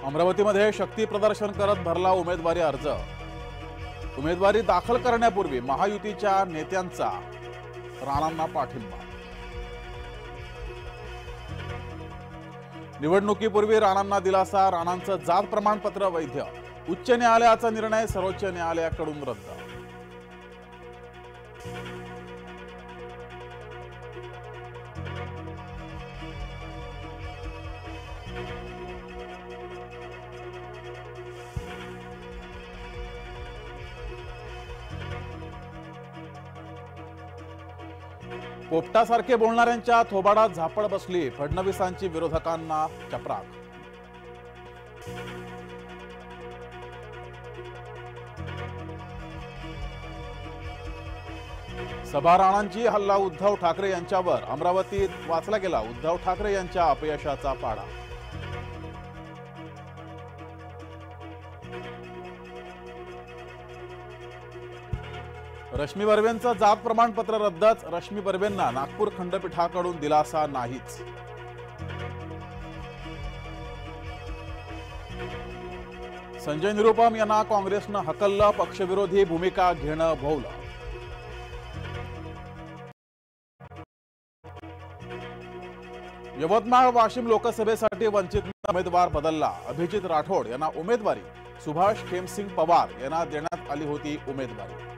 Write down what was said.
अमरावतीमध्ये शक्ती प्रदर्शन करत भरला उमेदवारी अर्ज। उमेदवारी दाखल करण्यापूर्वी महायुतीच्या नेत्यांचा राणांना पाठिंबा। निवडणुकीपूर्वी राणांना दिलासा, राणांचं जात प्रमाणपत्र वैध। उच्च न्यायालयाचा निर्णय सर्वोच्च न्यायालयाकडून रद्द। पोपटासारखे बोलणाऱ्यांच्या थोबाडात झापड बसली, फडणवीसांची विरोधकांना चपराक। सभा राणांची हल्ला उद्धव ठाकरे यांच्यावर, अमरावतीत वाचला गेला उद्धव ठाकरे यांच्या अपयशाचा पाढा। रश्मी बर्वेंचं जात प्रमाणपत्र रद्दच, रश्मी बर्वेंना नागपूर खंडपीठाकडून दिलासा नाहीच। संजय निरुपम यांना काँग्रेसनं हकललं, पक्षविरोधी भूमिका घेणं भोवलं। यवतमाळ वाशिम लोकसभेसाठी वंचित उमेदवार बदलला, अभिजित राठोड यांना उमेदवारी, सुभाष खेमसिंग पवार यांना देण्यात आली होती उमेदवारी।